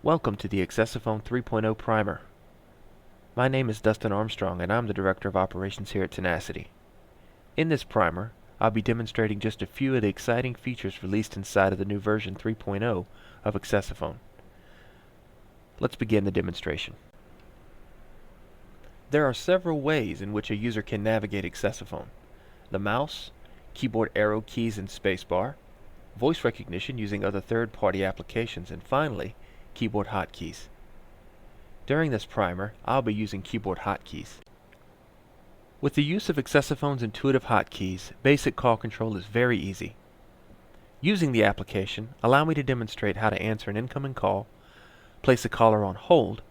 Welcome to the accessaphone 3.0 primer. My name is Dustin Armstrong and I'm the Director of Operations here at Tenacity. In this primer, I'll be demonstrating just a few of the exciting features released inside of the new version 3.0 of accessaphone. Let's begin the demonstration. There are several ways in which a user can navigate accessaphone: the mouse, keyboard arrow keys and spacebar, voice recognition using other third-party applications, and finally, keyboard hotkeys. During this primer, I'll be using keyboard hotkeys. With the use of accessaphone's intuitive hotkeys, basic call control is very easy. Using the application, allow me to demonstrate how to answer an incoming call, place a caller on hold,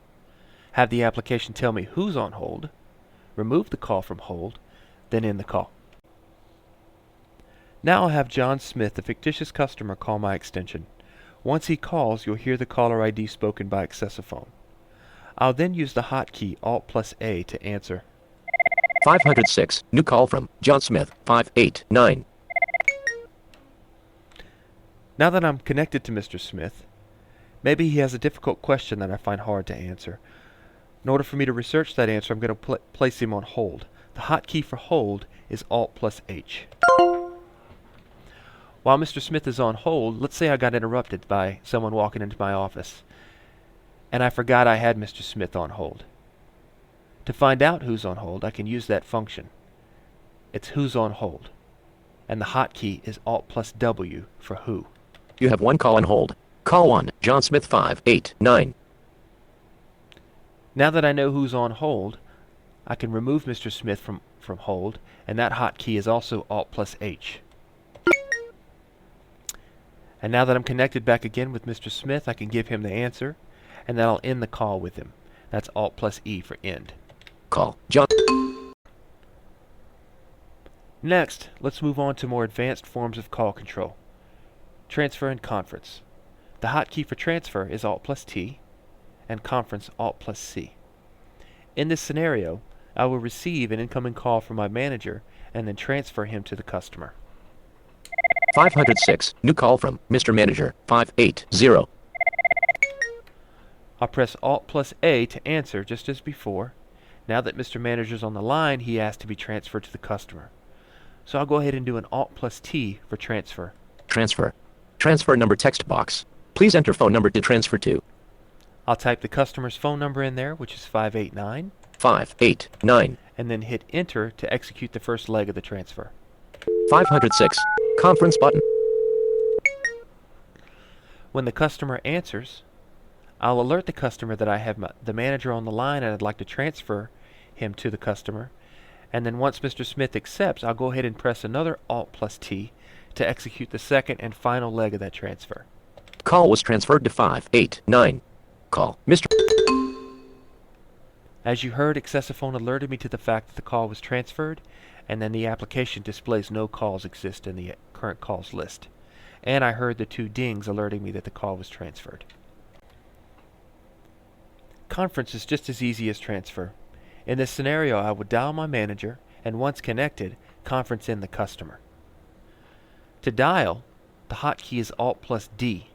have the application tell me who's on hold, remove the call from hold, then end the call. Now I'll have John Smith, a fictitious customer, call my extension. Once he calls, you'll hear the caller ID spoken by accessaphone. I'll then use the hotkey Alt+A to answer. 506, new call from John Smith, 589. Now that I'm connected to Mr. Smith, maybe he has a difficult question that I find hard to answer. In order for me to research that answer, I'm going to place him on hold. The hotkey for hold is Alt+H. While Mr. Smith is on hold, let's say I got interrupted by someone walking into my office, and I forgot I had Mr. Smith on hold. To find out who's on hold, I can use that function. It's who's on hold, and the hotkey is Alt+W for who. You have one call on hold. Call 1, John Smith, 589. Now that I know who's on hold, I can remove Mr. Smith from hold, and that hotkey is also Alt+H. And now that I'm connected back again with Mr. Smith, I can give him the answer, and then I'll end the call with him. That's Alt+E for end. Call John. Next, let's move on to more advanced forms of call control. Transfer and conference. The hotkey for transfer is Alt+T, and conference Alt+C. In this scenario, I will receive an incoming call from my manager and then transfer him to the customer. 506, new call from Mr. Manager, 580. I'll press Alt+A to answer just as before. Now that Mr. Manager's on the line, he asks to be transferred to the customer. So I'll go ahead and do an Alt+T for transfer. Transfer. Transfer number text box. Please enter phone number to transfer to. I'll type the customer's phone number in there, which is 589, 589. and then hit enter to execute the first leg of the transfer. 506, conference button. When the customer answers, I'll alert the customer that I have the manager on the line and I'd like to transfer him to the customer. And then once Mr. Smith accepts, I'll go ahead and press another Alt+T to execute the second and final leg of that transfer. Call was transferred to 589. Call Mr. As you heard, accessaphone alerted me to the fact that the call was transferred, and then the application displays no calls exist in the current calls list. And I heard the two dings alerting me that the call was transferred. Conference is just as easy as transfer. In this scenario, I would dial my manager, and once connected, conference in the customer. To dial, the hotkey is Alt+D.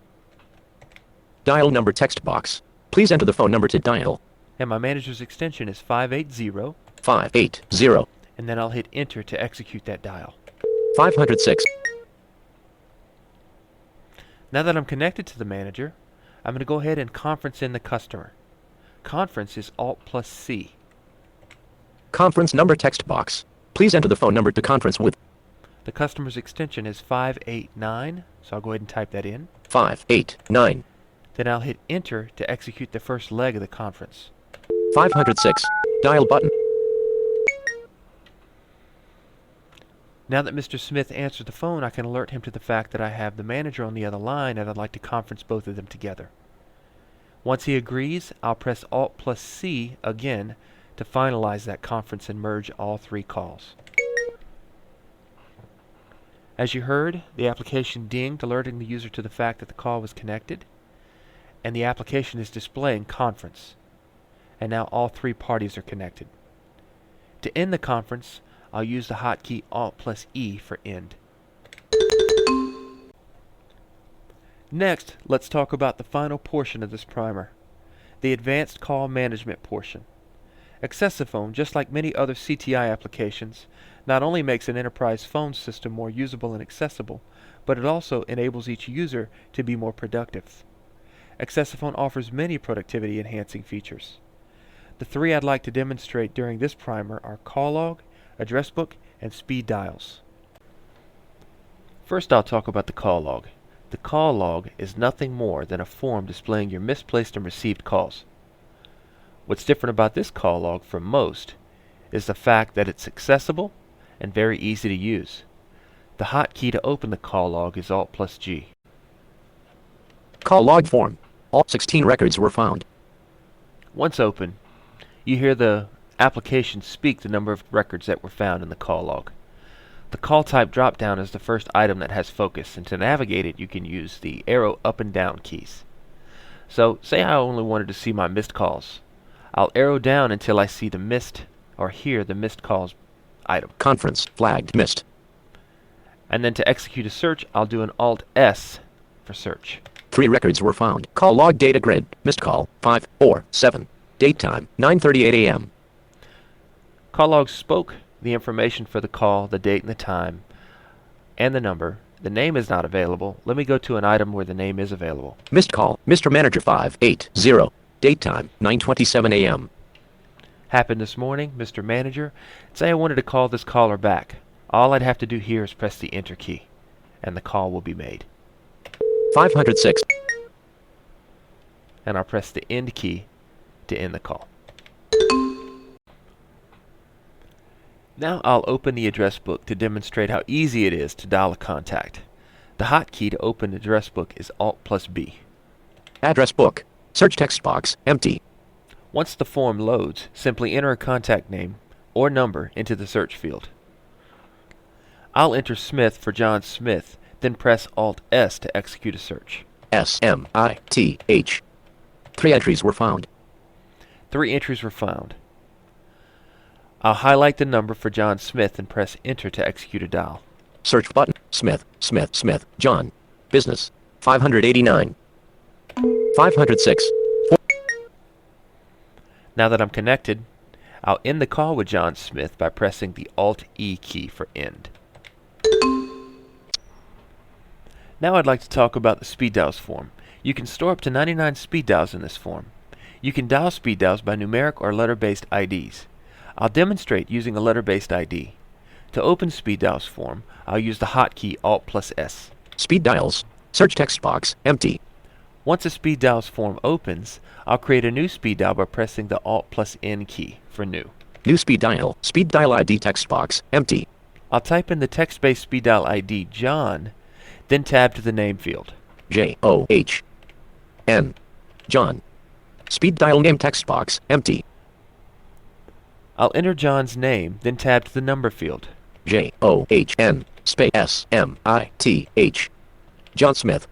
Dial number text box. Please enter the phone number to dial. And my manager's extension is 580, 580. and then I'll hit enter to execute that dial. 506. Now that I'm connected to the manager, I'm going to go ahead and conference in the customer. Conference is Alt+C. Conference number text box. Please enter the phone number to conference with. The customer's extension is 589, so I'll go ahead and type that in. 589. Then I'll hit enter to execute the first leg of the conference. 506. Dial button. Now that Mr. Smith answered the phone, I can alert him to the fact that I have the manager on the other line and I'd like to conference both of them together. Once he agrees, I'll press Alt+C again to finalize that conference and merge all three calls. As you heard, the application dinged, alerting the user to the fact that the call was connected, and the application is displaying conference. And now all three parties are connected. To end the conference, I'll use the hotkey Alt+E for end. Next, let's talk about the final portion of this primer, the advanced call management portion. Accessaphone, just like many other CTI applications, not only makes an enterprise phone system more usable and accessible, but it also enables each user to be more productive. Accessaphone offers many productivity enhancing features. The three I'd like to demonstrate during this primer are call log, address book, and speed dials. First, I'll talk about the call log. The call log is nothing more than a form displaying your misplaced and received calls. What's different about this call log from most is the fact that it's accessible and very easy to use. The hotkey to open the call log is Alt+G. Call log form. All 16 records were found. Once open, you hear the application speak the number of records that were found in the call log. The call type drop-down is the first item that has focus, and to navigate it you can use the arrow up and down keys. So, say I only wanted to see my missed calls. I'll arrow down until I see the missed or hear the missed calls item. Conference flagged missed. And then to execute a search, I'll do an Alt-S for search. 3 records were found. Call log data grid. Missed call 547. Date time 9:38 a.m. Call log spoke the information for the call, the date and the time, and the number. The name is not available. Let me go to an item where the name is available. Missed call Mr. Manager 580. Date time 9:27 a.m. Happened this morning, Mr. Manager. Say I wanted to call this caller back. All I'd have to do here is press the enter key, and the call will be made. 506. And I'll press the end key to end the call. Now I'll open the address book to demonstrate how easy it is to dial a contact. The hotkey to open the address book is Alt+B. Address book. Search text box empty. Once the form loads, simply enter a contact name or number into the search field. I'll enter Smith for John Smith, then press Alt-S to execute a search. SMITH. 3 entries were found. 3 entries were found. I'll highlight the number for John Smith and press enter to execute a dial. Search button. Smith, John. Business. 589. 506. Now that I'm connected, I'll end the call with John Smith by pressing the Alt-E key for end. Now I'd like to talk about the speed dials form. You can store up to 99 speed dials in this form. You can dial speed dials by numeric or letter-based IDs. I'll demonstrate using a letter-based ID. To open speed dials form, I'll use the hotkey Alt+S. Speed dials. Search text box empty. Once a speed dials form opens, I'll create a new speed dial by pressing the Alt+N key for new. New speed dial. Speed dial ID text box empty. I'll type in the text-based speed dial ID John, then tab to the name field. JOHN. John. Speed dial name text box empty. I'll enter John's name, then tab to the number field. JOHN space SMITH. John Smith.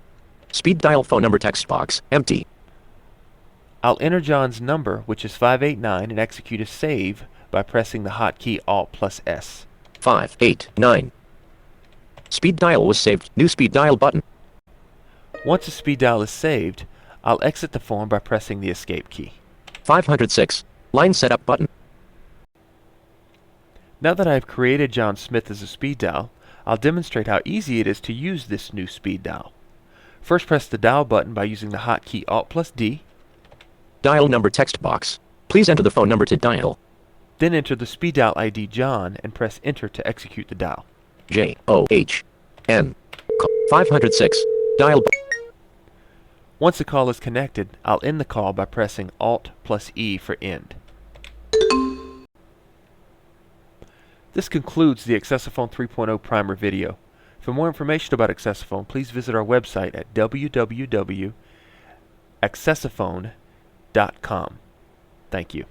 Speed dial phone number text box empty. I'll enter John's number, which is 589, and execute a save by pressing the hotkey Alt+S. 589. Speed dial was saved. New speed dial button. Once a speed dial is saved, I'll exit the form by pressing the escape key. 506. Line setup button. Now that I have created John Smith as a speed dial, I'll demonstrate how easy it is to use this new speed dial. First, press the dial button by using the hotkey Alt+D. Dial number text box. Please enter the phone number to dial. Then enter the speed dial ID John and press enter to execute the dial. JOHN. 506. Dial. Once the call is connected, I'll end the call by pressing Alt+E for end. This concludes the Accessaphone 3.0 primer video. For more information about Accessaphone, please visit our website at www.accessaphone.com. Thank you.